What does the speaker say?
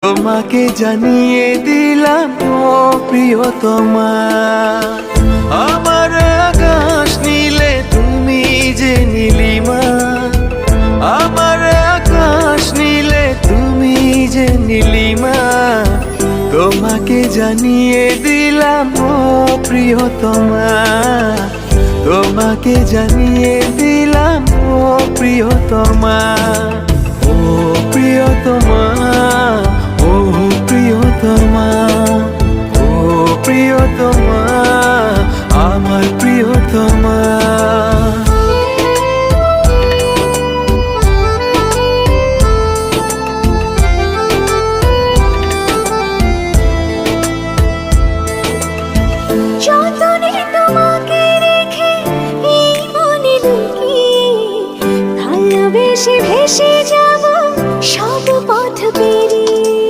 তোমাকে জানিয়ে দিলাম ও প্রিয়তমা, আমার আকাশ নীলে তুমি যে নীলিমা, আমার আকাশ নীলে তুমি যে নীলিমা। তোমাকে জানিয়ে দিলাম ও প্রিয়তমা, তোমাকে জানিয়ে দিলাম ও প্রিয়তমা, ও প্রিয়তমা।